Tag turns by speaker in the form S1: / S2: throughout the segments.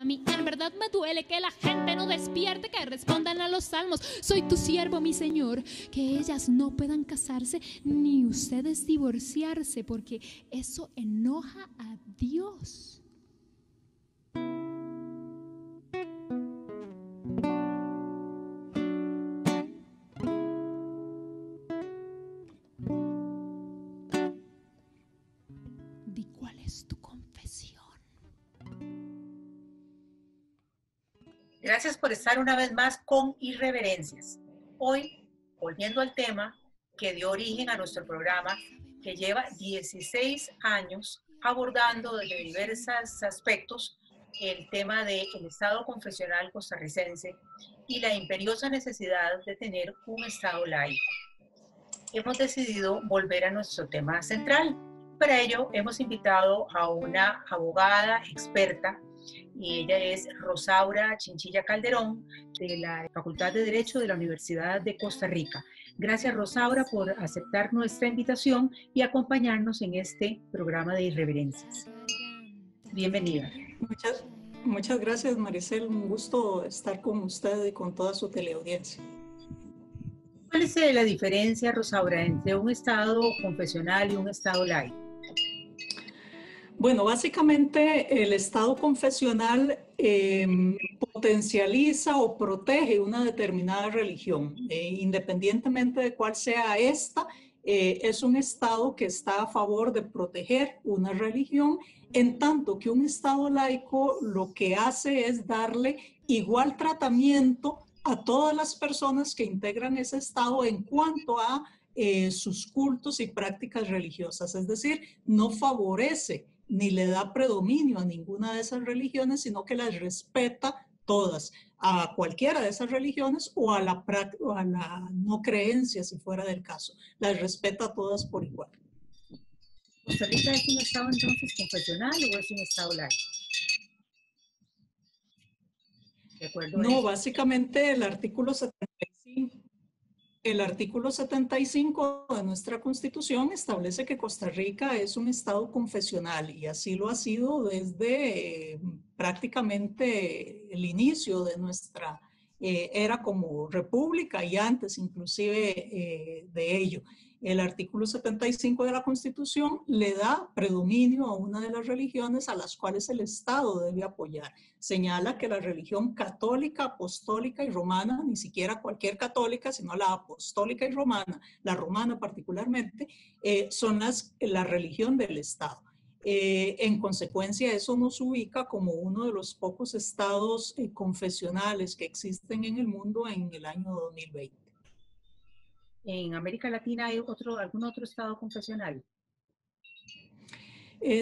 S1: A mí en verdad me duele que la gente no despierte, que respondan a los salmos. Soy tu siervo, mi Señor. Que ellas no puedan casarse ni ustedes divorciarse, porque eso enoja a Dios. Di cuál es tu confesión.
S2: Gracias por estar una vez más con Irreverencias. Hoy, volviendo al tema que dio origen a nuestro programa, que lleva 16 años abordando desde diversos aspectos el tema del Estado confesional costarricense y la imperiosa necesidad de tener un Estado laico. Hemos decidido volver a nuestro tema central. Para ello, hemos invitado a una abogada experta, y ella es Rosaura Chinchilla Calderón, de la Facultad de Derecho de la Universidad de Costa Rica. Gracias, Rosaura, por aceptar nuestra invitación y acompañarnos en este programa de Irreverencias. Bienvenida.
S3: Muchas gracias, Maricel. Un gusto estar con usted y con toda su teleaudiencia.
S2: ¿Cuál es la diferencia, Rosaura, entre un Estado confesional y un Estado laico?
S3: Bueno, básicamente el Estado confesional potencializa o protege una determinada religión, independientemente de cuál sea esta. Es un Estado que está a favor de proteger una religión, en tanto que un Estado laico lo que hace es darle igual tratamiento a todas las personas que integran ese Estado en cuanto a sus cultos y prácticas religiosas. Es decir, no favorece ni le da predominio a ninguna de esas religiones, sino que las respeta todas, a cualquiera de esas religiones o a la no creencia, si fuera del caso. Las respeta todas por igual.
S2: ¿Costa Rica es un Estado entonces confesional o es un Estado laico?
S3: No, básicamente el artículo 75 de nuestra Constitución establece que Costa Rica es un Estado confesional y así lo ha sido desde prácticamente el inicio de nuestra era como república y antes inclusive de ello. El artículo 75 de la Constitución le da predominio a una de las religiones a las cuales el Estado debe apoyar. Señala que la religión católica, apostólica y romana, ni siquiera cualquier católica, sino la apostólica y romana, la romana particularmente, son la religión del Estado. En consecuencia, eso nos ubica como uno de los pocos estados confesionales que existen en el mundo en el año 2020.
S2: ¿En América Latina hay algún otro estado confesional?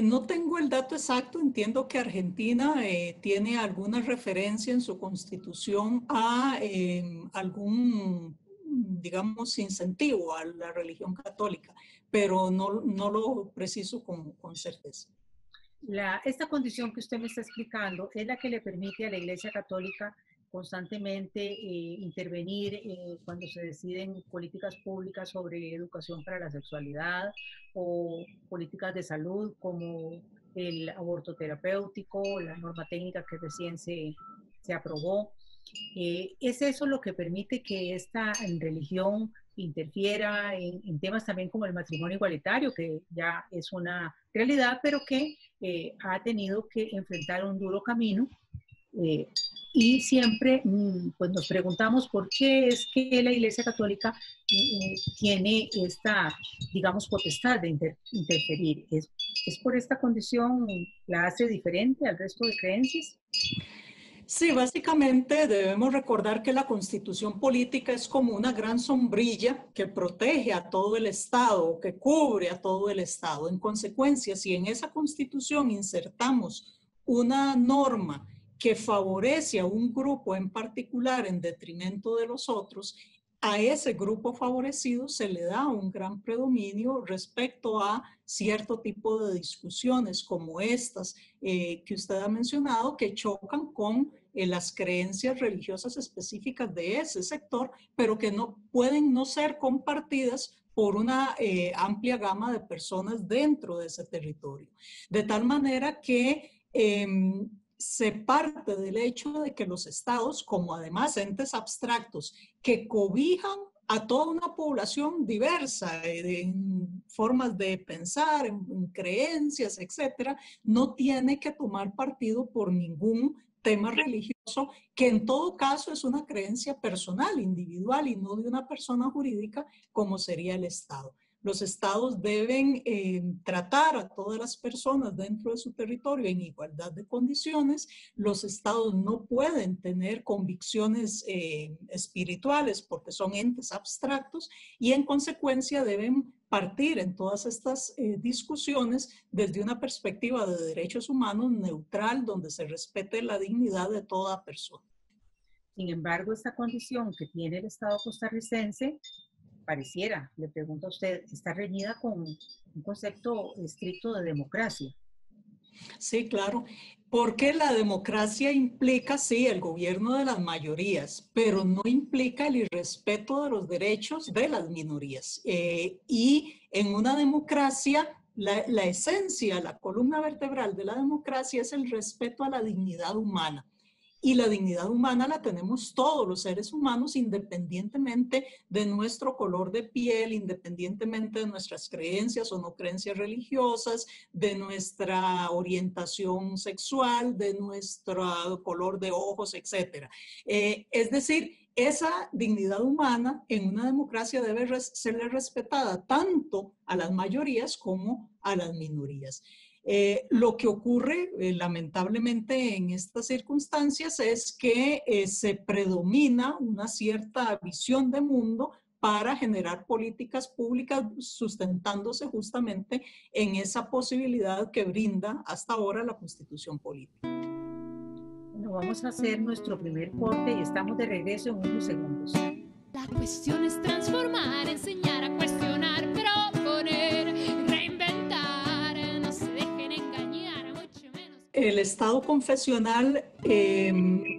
S3: No tengo el dato exacto, entiendo que Argentina tiene alguna referencia en su constitución a algún, digamos, incentivo a la religión católica, pero no lo preciso con certeza.
S2: Esta condición que usted me está explicando es la que le permite a la Iglesia Católica constantemente intervenir cuando se deciden políticas públicas sobre educación para la sexualidad o políticas de salud como el aborto terapéutico, la norma técnica que recién se aprobó. ¿Es eso lo que permite que esta religión interfiera en temas también como el matrimonio igualitario, que ya es una realidad, pero que ha tenido que enfrentar un duro camino? Y siempre pues nos preguntamos por qué es que la Iglesia Católica tiene esta, digamos, potestad de interferir. ¿Es por esta condición la hace diferente al resto de creencias?
S3: Sí, básicamente debemos recordar que la Constitución política es como una gran sombrilla que protege a todo el Estado, que cubre a todo el Estado. En consecuencia, si en esa Constitución insertamos una norma que favorece a un grupo en particular en detrimento de los otros, a ese grupo favorecido se le da un gran predominio respecto a cierto tipo de discusiones como estas que usted ha mencionado, que chocan con las creencias religiosas específicas de ese sector, pero que no pueden no ser compartidas por una amplia gama de personas dentro de ese territorio. De tal manera que se parte del hecho de que los estados, como además entes abstractos que cobijan a toda una población diversa en formas de pensar, en creencias, etcétera, no tiene que tomar partido por ningún tema religioso, que en todo caso es una creencia personal, individual y no de una persona jurídica como sería el Estado. Los estados deben tratar a todas las personas dentro de su territorio en igualdad de condiciones. Los estados no pueden tener convicciones espirituales porque son entes abstractos y en consecuencia deben partir en todas estas discusiones desde una perspectiva de derechos humanos neutral, donde se respete la dignidad de toda persona.
S2: Sin embargo, esta condición que tiene el Estado costarricense pareciera, le pregunto a usted, está reñida con un concepto estricto de democracia.
S3: Sí, claro, porque la democracia implica, sí, el gobierno de las mayorías, pero no implica el irrespeto de los derechos de las minorías. Y en una democracia, la esencia, la columna vertebral de la democracia es el respeto a la dignidad humana. Y la dignidad humana la tenemos todos los seres humanos, independientemente de nuestro color de piel, independientemente de nuestras creencias o no creencias religiosas, de nuestra orientación sexual, de nuestro color de ojos, etc. Es decir, esa dignidad humana en una democracia debe ser respetada tanto a las mayorías como a las minorías. Lo que ocurre lamentablemente en estas circunstancias es que se predomina una cierta visión de mundo para generar políticas públicas sustentándose justamente en esa posibilidad que brinda hasta ahora la Constitución política.
S2: Bueno, vamos a hacer nuestro primer corte y estamos de regreso en unos segundos.
S1: La cuestión es transformar, enseñar a cuestionar, proponer, reinventar. No se dejen engañar, mucho menos.
S3: El Estado confesional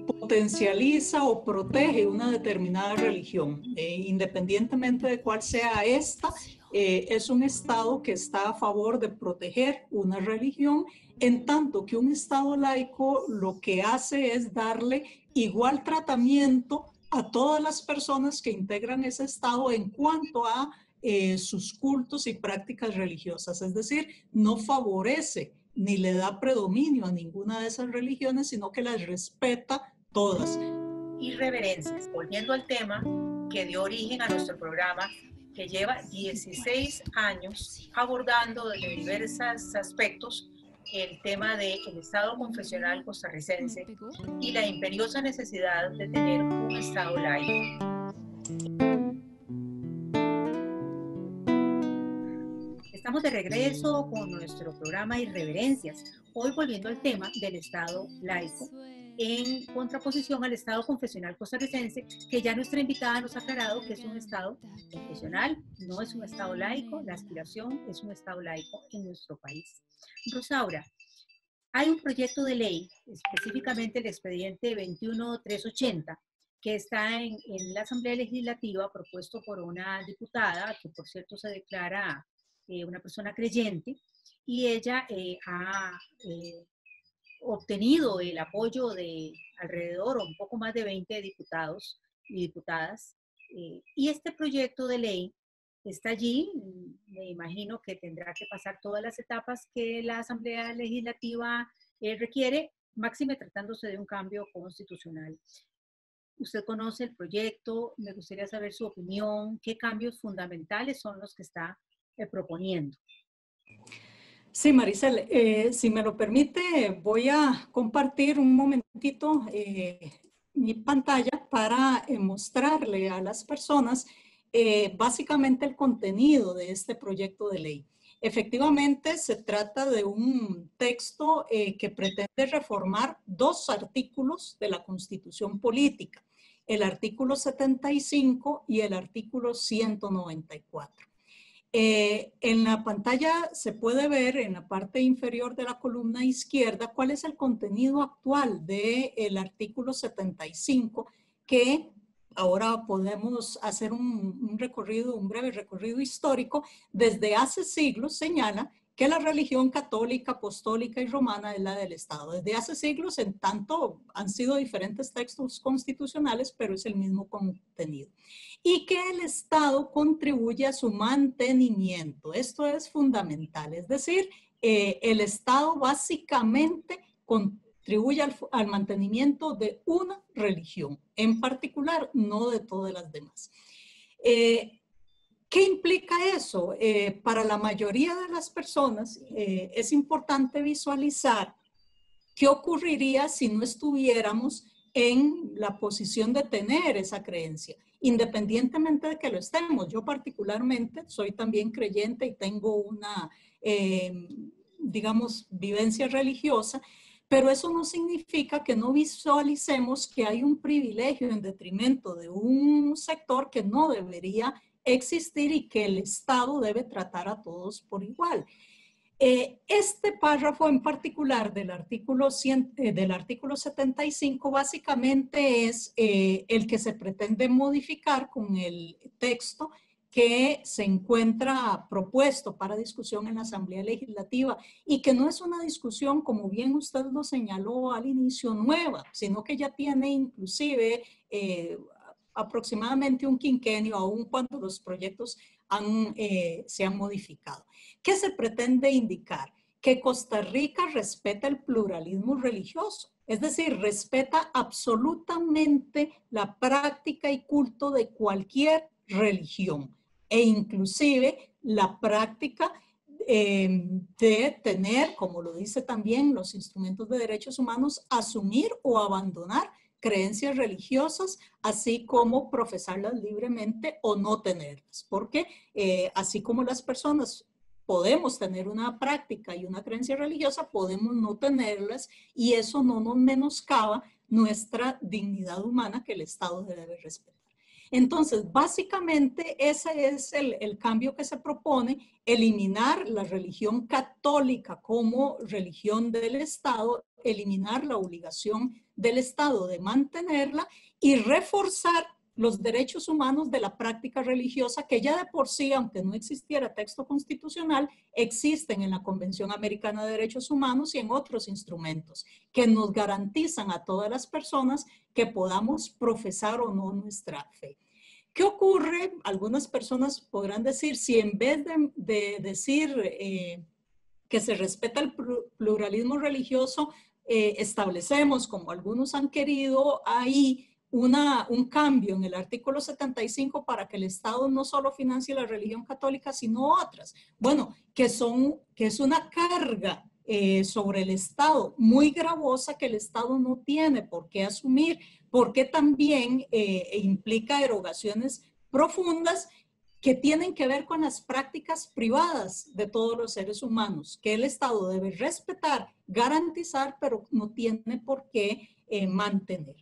S3: potencializa o protege una determinada religión, independientemente de cuál sea esta. Es un Estado que está a favor de proteger una religión, en tanto que un Estado laico lo que hace es darle igual tratamiento a todas las personas que integran ese Estado en cuanto a sus cultos y prácticas religiosas. Es decir, no favorece ni le da predominio a ninguna de esas religiones, sino que las respeta todas.
S2: Irreverencias, volviendo al tema que dio origen a nuestro programa, que lleva 16 años abordando desde diversos aspectos el tema del Estado confesional costarricense y la imperiosa necesidad de tener un Estado laico. Estamos de regreso con nuestro programa Irreverencias, hoy volviendo al tema del Estado laico, en contraposición al Estado confesional costarricense, que ya nuestra invitada nos ha aclarado que es un Estado confesional, no es un Estado laico, la aspiración es un Estado laico en nuestro país. Rosaura, hay un proyecto de ley, específicamente el expediente 21380, que está en la Asamblea Legislativa, propuesto por una diputada, que por cierto se declara una persona creyente, y ella ha obtenido el apoyo de alrededor o un poco más de 20 diputados y diputadas. Y este proyecto de ley está allí, me imagino que tendrá que pasar todas las etapas que la Asamblea Legislativa requiere, máxime tratándose de un cambio constitucional. Usted conoce el proyecto, me gustaría saber su opinión, qué cambios fundamentales son los que está proponiendo.
S3: Sí, Maricel, si me lo permite, voy a compartir un momentito mi pantalla para mostrarle a las personas básicamente el contenido de este proyecto de ley. Efectivamente, se trata de un texto que pretende reformar dos artículos de la Constitución Política, el artículo 75 y el artículo 194. En la pantalla se puede ver en la parte inferior de la columna izquierda cuál es el contenido actual del artículo 75, que ahora podemos hacer un breve recorrido histórico. Desde hace siglos señala que la religión católica, apostólica y romana es la del Estado. Desde hace siglos, en tanto, han sido diferentes textos constitucionales, pero es el mismo contenido. Y que el Estado contribuye a su mantenimiento. Esto es fundamental. Es decir, el Estado básicamente contribuye al mantenimiento de una religión, en particular, no de todas las demás. ¿Qué implica eso? Para la mayoría de las personas es importante visualizar qué ocurriría si no estuviéramos en la posición de tener esa creencia, independientemente de que lo estemos. Yo particularmente soy también creyente y tengo una, digamos, vivencia religiosa, pero eso no significa que no visualicemos que hay un privilegio en detrimento de un sector que no debería existir y que el Estado debe tratar a todos por igual. Este párrafo en particular del artículo 75 básicamente es el que se pretende modificar con el texto que se encuentra propuesto para discusión en la Asamblea Legislativa y que no es una discusión, como bien usted lo señaló al inicio, nueva, sino que ya tiene inclusive aproximadamente un quinquenio, aun cuando los proyectos se han modificado. ¿Qué se pretende indicar? Que Costa Rica respeta el pluralismo religioso, es decir, respeta absolutamente la práctica y culto de cualquier religión e inclusive la práctica de tener, como lo dice también los instrumentos de derechos humanos, asumir o abandonar creencias religiosas, así como profesarlas libremente o no tenerlas, porque así como las personas podemos tener una práctica y una creencia religiosa, podemos no tenerlas y eso no nos menoscaba nuestra dignidad humana que el Estado debe respetar. Entonces, básicamente ese es el cambio que se propone, eliminar la religión católica como religión del Estado, eliminar la obligación del Estado de mantenerla y reforzar los derechos humanos de la práctica religiosa que ya de por sí, aunque no existiera texto constitucional, existen en la Convención Americana de Derechos Humanos y en otros instrumentos que nos garantizan a todas las personas que podamos profesar o no nuestra fe. ¿Qué ocurre? Algunas personas podrán decir, si en vez de decir que se respeta el pluralismo religioso, establecemos, como algunos han querido, ahí un cambio en el artículo 75 para que el Estado no solo financie la religión católica, sino otras. Bueno, que es una carga sobre el Estado muy gravosa que el Estado no tiene por qué asumir, porque también implica erogaciones profundas que tienen que ver con las prácticas privadas de todos los seres humanos, que el Estado debe respetar, garantizar, pero no tiene por qué mantener.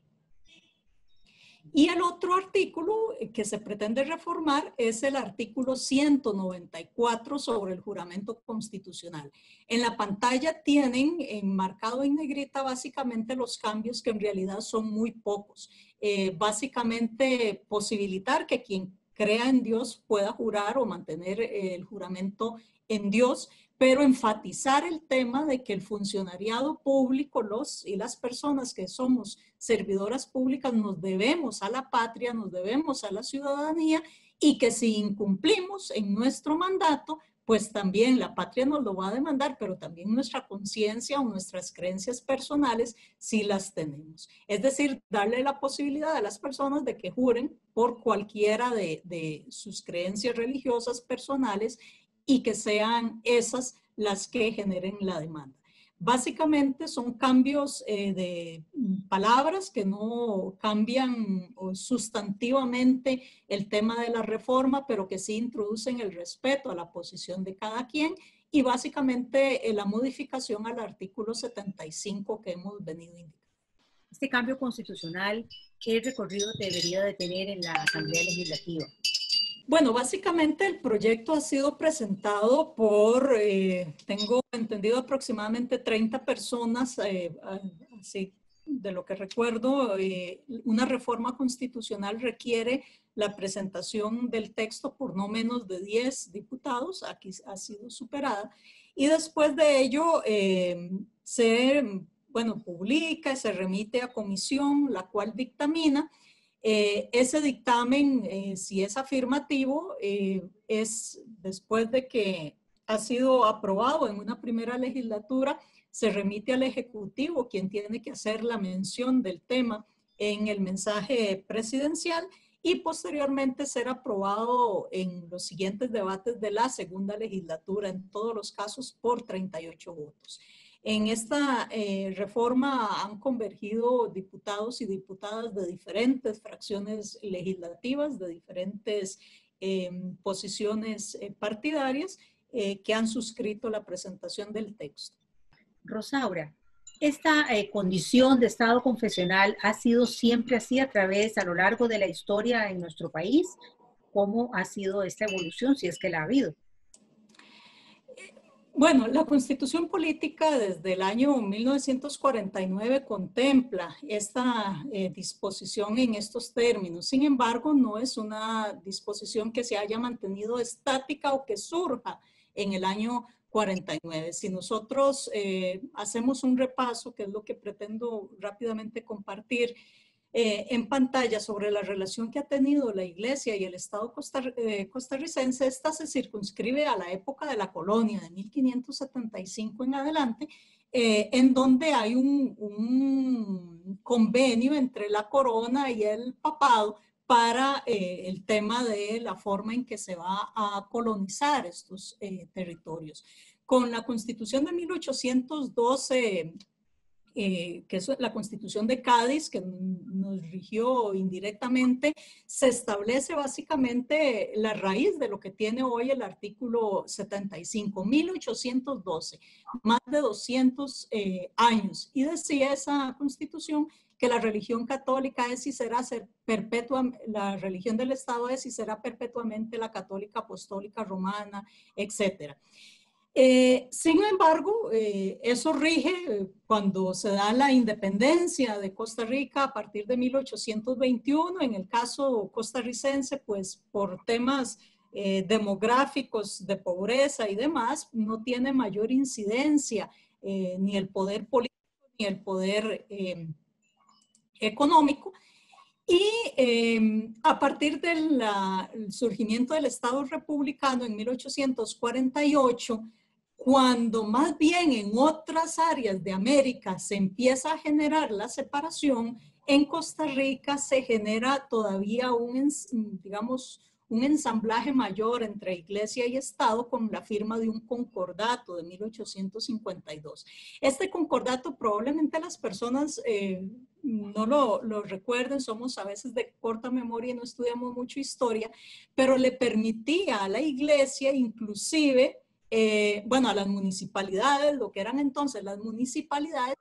S3: Y el otro artículo que se pretende reformar es el artículo 194 sobre el juramento constitucional. En la pantalla tienen enmarcado en negrita básicamente los cambios que en realidad son muy pocos. Básicamente posibilitar que quien crea en Dios pueda jurar o mantener el juramento en Dios, pero enfatizar el tema de que el funcionariado público, y las personas que somos servidoras públicas, nos debemos a la patria, nos debemos a la ciudadanía y que si incumplimos en nuestro mandato, pues también la patria nos lo va a demandar, pero también nuestra conciencia o nuestras creencias personales sí las tenemos. Es decir, darle la posibilidad a las personas de que juren por cualquiera de sus creencias religiosas personales y que sean esas las que generen la demanda. Básicamente son cambios de palabras que no cambian sustantivamente el tema de la reforma, pero que sí introducen el respeto a la posición de cada quien y básicamente la modificación al artículo 75 que hemos venido indicando.
S2: Este cambio constitucional, ¿qué recorrido debería de tener en la Asamblea Legislativa?
S3: Bueno, básicamente el proyecto ha sido presentado por, tengo entendido, aproximadamente 30 personas, así de lo que recuerdo. Una reforma constitucional requiere la presentación del texto por no menos de 10 diputados, aquí ha sido superada, y después de ello se publica, se remite a comisión, la cual dictamina. Ese dictamen, si es afirmativo, es después de que ha sido aprobado en una primera legislatura, se remite al Ejecutivo, quien tiene que hacer la mención del tema en el mensaje presidencial y posteriormente ser aprobado en los siguientes debates de la segunda legislatura, en todos los casos por 38 votos. En esta reforma han convergido diputados y diputadas de diferentes fracciones legislativas, de diferentes posiciones partidarias que han suscrito la presentación del texto.
S2: Rosaura, esta condición de estado confesional ha sido siempre así a lo largo de la historia en nuestro país. ¿Cómo ha sido esta evolución, si es que la ha habido?
S3: Bueno, la Constitución Política desde el año 1949 contempla esta disposición en estos términos. Sin embargo, no es una disposición que se haya mantenido estática o que surja en el año 49. Si nosotros hacemos un repaso, que es lo que pretendo rápidamente compartir en pantalla sobre la relación que ha tenido la Iglesia y el Estado costarricense, esta se circunscribe a la época de la colonia, de 1575 en adelante, en donde hay un convenio entre la corona y el papado para el tema de la forma en que se va a colonizar estos territorios. Con la Constitución de 1812, que es la Constitución de Cádiz, que nos rigió indirectamente, se establece básicamente la raíz de lo que tiene hoy el artículo 75, 1812, más de 200 años. Y decía esa Constitución que la religión católica es y será perpetua, la religión del Estado es y será perpetuamente la católica, apostólica, romana, etcétera. Sin embargo, eso rige cuando se da la independencia de Costa Rica a partir de 1821. En el caso costarricense, pues por temas demográficos, de pobreza y demás, no tiene mayor incidencia ni el poder político ni el poder económico. Y a partir del surgimiento del Estado republicano en 1848, cuando más bien en otras áreas de América se empieza a generar la separación, en Costa Rica se genera todavía un ensamblaje mayor entre Iglesia y Estado con la firma de un concordato de 1852. Este concordato probablemente las personas no lo recuerden, somos a veces de corta memoria y no estudiamos mucho historia, pero le permitía a la Iglesia inclusive, a las municipalidades, lo que eran entonces las municipalidades,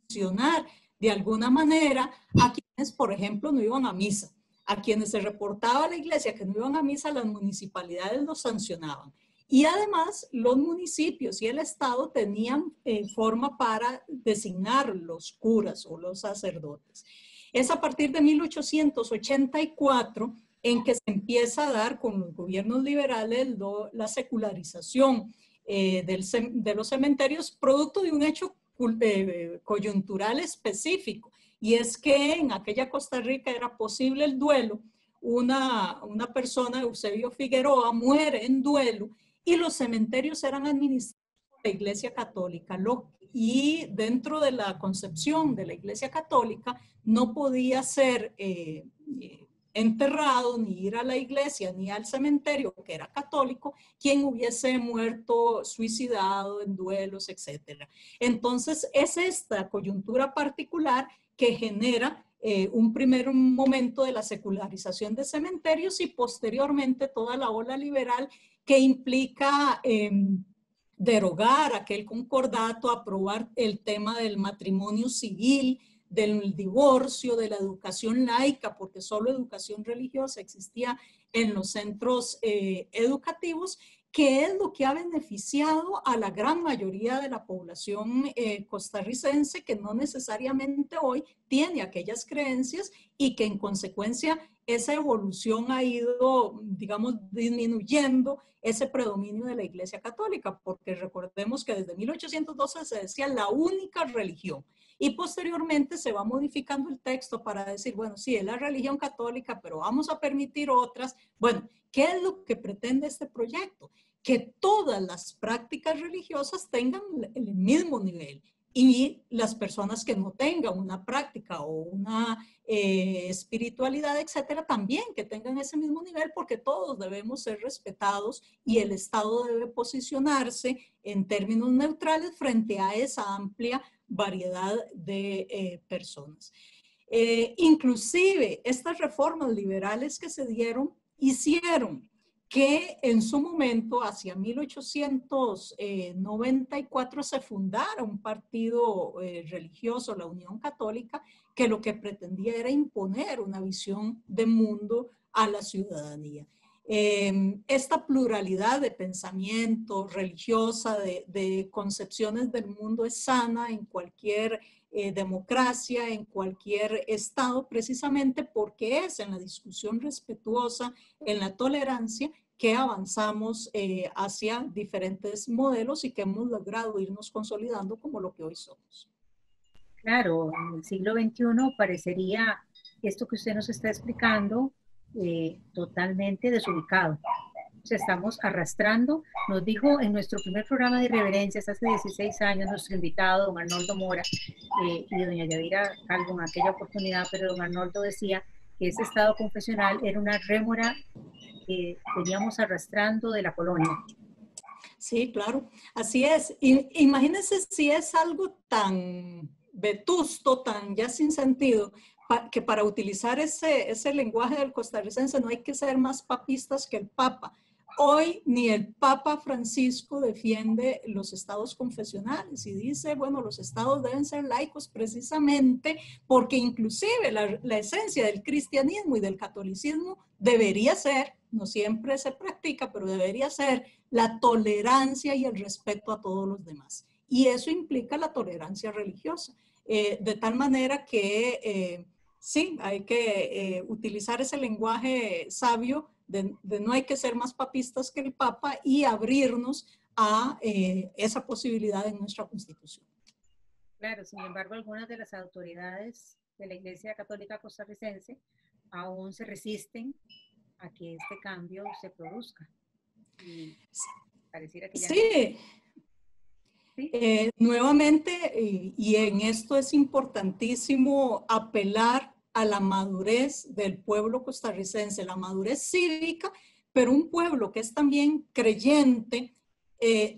S3: sancionar de alguna manera a quienes, por ejemplo, no iban a misa. A quienes se reportaba a la Iglesia que no iban a misa, las municipalidades los sancionaban. Y además los municipios y el Estado tenían forma para designar los curas o los sacerdotes. Es a partir de 1884 en que se empieza a dar con los gobiernos liberales la secularización de los cementerios, producto de un hecho coyuntural específico. Y es que en aquella Costa Rica era posible el duelo. Una persona, Eusebio Figueroa, muere en duelo y los cementerios eran administrados por la Iglesia Católica. Y dentro de la concepción de la Iglesia Católica no podía ser enterrado, ni ir a la iglesia, ni al cementerio, que era católico, quien hubiese muerto suicidado en duelos, etc. Entonces, es esta coyuntura particular que genera un primer momento de la secularización de cementerios y posteriormente toda la ola liberal que implica derogar aquel concordato, aprobar el tema del matrimonio civil, del divorcio, de la educación laica, porque solo educación religiosa existía en los centros educativos, que es lo que ha beneficiado a la gran mayoría de la población costarricense, que no necesariamente hoy tiene aquellas creencias y que en consecuencia esa evolución ha ido, digamos, disminuyendo ese predominio de la Iglesia Católica, porque recordemos que desde 1812 se decía la única religión y posteriormente se va modificando el texto para decir, bueno, sí, es la religión católica, pero vamos a permitir otras. Bueno, ¿qué es lo que pretende este proyecto? Que todas las prácticas religiosas tengan el mismo nivel y las personas que no tengan una práctica o una espiritualidad, etcétera, también que tengan ese mismo nivel, porque todos debemos ser respetados y el Estado debe posicionarse en términos neutrales frente a esa amplia variedad de personas. Inclusive estas reformas liberales que se dieron hicieron que en su momento, hacia 1894, se fundara un partido religioso, la Unión Católica, que lo que pretendía era imponer una visión de mundo a la ciudadanía. Esta pluralidad de pensamiento religiosa, de concepciones del mundo es sana en cualquier democracia, en cualquier estado, precisamente porque es en la discusión respetuosa, en la tolerancia, que avanzamos hacia diferentes modelos y que hemos logrado irnos consolidando como lo que hoy somos.
S2: Claro, en el siglo XXI parecería esto que usted nos está explicando totalmente desubicado. O sea, estamos arrastrando, nos dijo en nuestro primer programa de Irreverencias hace 16 años nuestro invitado, don Arnoldo Mora, y doña Yadira Calvo en aquella oportunidad, pero don Arnoldo decía que ese estado confesional era una rémora que veníamos arrastrando de la colonia.
S3: Sí, claro, así es. Imagínense si es algo tan vetusto, tan ya sin sentido, que para utilizar ese lenguaje del costarricense no hay que ser más papistas que el Papa. Hoy ni el Papa Francisco defiende los estados confesionales y dice, bueno, los estados deben ser laicos precisamente porque inclusive la esencia del cristianismo y del catolicismo debería ser, no siempre se practica, pero debería ser la tolerancia y el respeto a todos los demás. Y eso implica la tolerancia religiosa, de tal manera que sí, hay que utilizar ese lenguaje sabio de no hay que ser más papistas que el Papa y abrirnos a esa posibilidad en nuestra Constitución.
S2: Claro, sin embargo, algunas de las autoridades de la Iglesia Católica Costarricense aún se resisten a que este cambio se produzca. Y pareciera que ya
S3: sí. ¿Sí? Nuevamente, y en esto es importantísimo apelar a la madurez del pueblo costarricense, la madurez cívica, pero un pueblo que es también creyente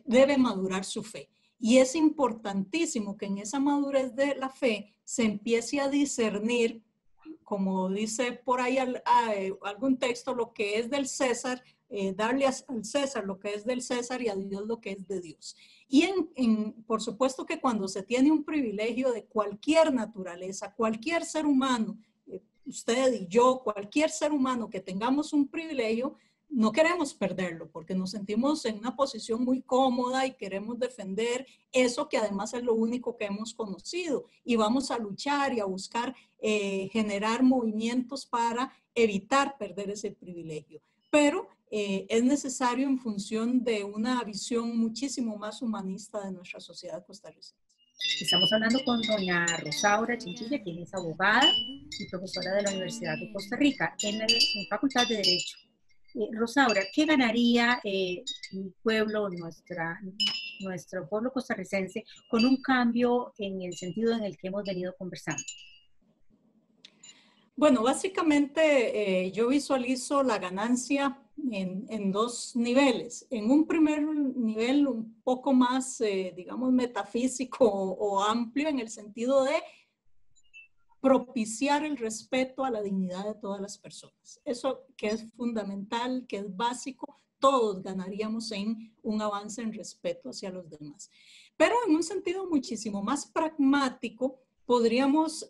S3: debe madurar su fe. Y es importantísimo que en esa madurez de la fe se empiece a discernir, como dice por ahí algún texto, lo que es del César, darle al César lo que es del César y a Dios lo que es de Dios. Y por supuesto que cuando se tiene un privilegio de cualquier naturaleza, cualquier ser humano, usted y yo, cualquier ser humano que tengamos un privilegio, no queremos perderlo porque nos sentimos en una posición muy cómoda y queremos defender eso que además es lo único que hemos conocido y vamos a luchar y a buscar generar movimientos para evitar perder ese privilegio. Pero es necesario en función de una visión muchísimo más humanista de nuestra sociedad costarricense.
S2: Estamos hablando con doña Rosaura Chinchilla, quien es abogada y profesora de la Universidad de Costa Rica en la Facultad de Derecho. Rosaura, ¿qué ganaría un pueblo, nuestro pueblo costarricense, con un cambio en el sentido en el que hemos venido conversando?
S3: Bueno, básicamente yo visualizo la ganancia en dos niveles. En un primer nivel un poco más, digamos, metafísico o amplio en el sentido de propiciar el respeto a la dignidad de todas las personas. Eso que es fundamental, que es básico, todos ganaríamos en un avance en respeto hacia los demás. Pero en un sentido muchísimo más pragmático, podríamos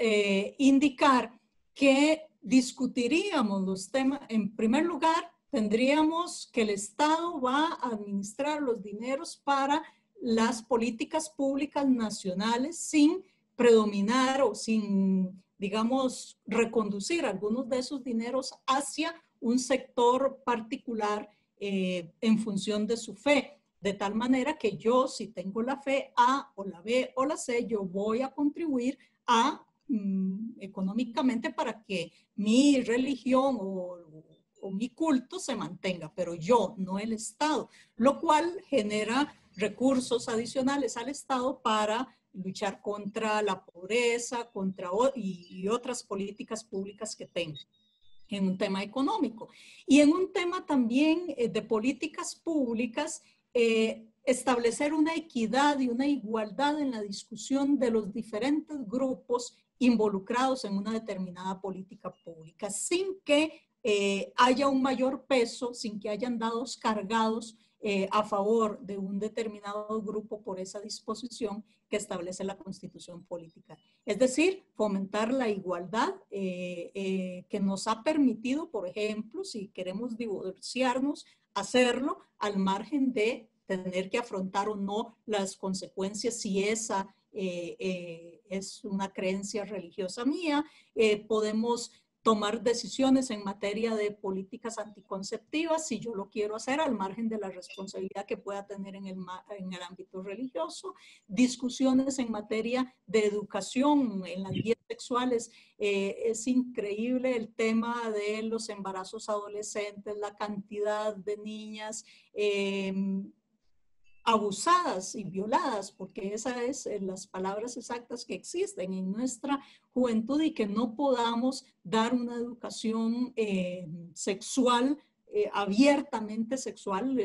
S3: indicar que discutiríamos los temas. En primer lugar, tendríamos que el Estado va a administrar los dineros para las políticas públicas nacionales sin predominar o sin digamos, reconducir algunos de esos dineros hacia un sector particular en función de su fe. De tal manera que yo, si tengo la fe A o la B o la C, yo voy a contribuir a económicamente para que mi religión o mi culto se mantenga, pero yo, no el Estado, lo cual genera recursos adicionales al Estado para luchar contra la pobreza, y otras políticas públicas que tenga en un tema económico. Y en un tema también de políticas públicas, establecer una equidad y una igualdad en la discusión de los diferentes grupos involucrados en una determinada política pública, sin que haya un mayor peso, sin que hayan dados cargados a favor de un determinado grupo por esa disposición que establece la Constitución política. Es decir, fomentar la igualdad que nos ha permitido, por ejemplo, si queremos divorciarnos, hacerlo al margen de tener que afrontar o no las consecuencias si esa es una creencia religiosa mía. Podemos tomar decisiones en materia de políticas anticonceptivas, si yo lo quiero hacer, al margen de la responsabilidad que pueda tener en el ámbito religioso. Discusiones en materia de educación, en las guías sexuales. Es increíble el tema de los embarazos adolescentes, la cantidad de niñas abusadas y violadas, porque esas es las palabras exactas que existen en nuestra juventud, y que no podamos dar una educación sexual, abiertamente sexual,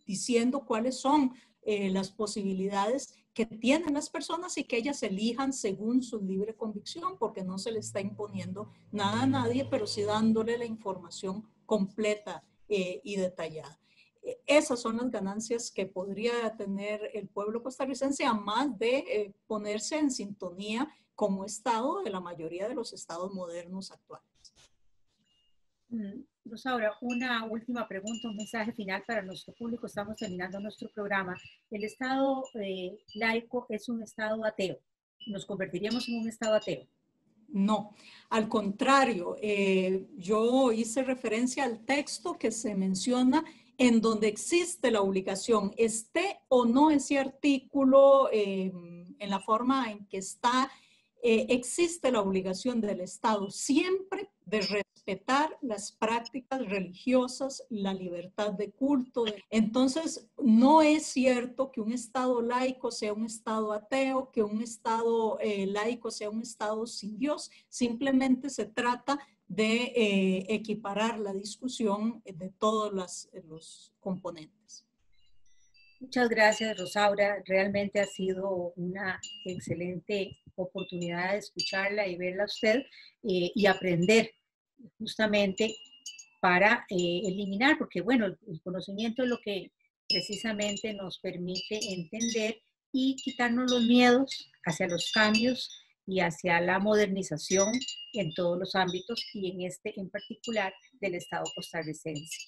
S3: diciendo cuáles son las posibilidades que tienen las personas y que ellas elijan según su libre convicción, porque no se le está imponiendo nada a nadie, pero sí dándole la información completa y detallada. Esas son las ganancias que podría tener el pueblo costarricense, además de ponerse en sintonía como Estado de la mayoría de los estados modernos actuales.
S2: Rosaura, una última pregunta, un mensaje final para nuestro público. Estamos terminando nuestro programa. El Estado laico es un Estado ateo. ¿Nos convertiríamos en un Estado ateo?
S3: No, al contrario, yo hice referencia al texto que se menciona en donde existe la obligación, esté o no ese artículo en la forma en que está, existe la obligación del Estado siempre de respetar las prácticas religiosas, la libertad de culto. Entonces, no es cierto que un Estado laico sea un Estado ateo, que un Estado laico sea un Estado sin Dios. Simplemente se trata de equiparar la discusión de todos los componentes.
S2: Muchas gracias, Rosaura. Realmente ha sido una excelente oportunidad de escucharla y verla a usted y aprender justamente para eliminar, porque bueno, el conocimiento es lo que precisamente nos permite entender y quitarnos los miedos hacia los cambios y hacia la modernización en todos los ámbitos y en este en particular del Estado costarricense.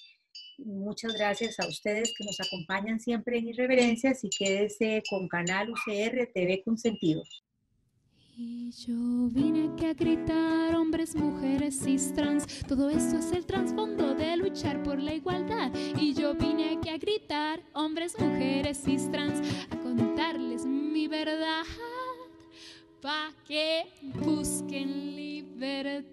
S2: Muchas gracias a ustedes que nos acompañan siempre en Irreverencias y quédese con Canal UCR TV Consentido.
S1: Y yo vine aquí a gritar, hombres, mujeres, cis, trans, todo esto es el trasfondo de luchar por la igualdad. Y yo vine aquí a gritar, hombres, mujeres, cis, trans, a contarles mi verdad, pa' que busquen libertad.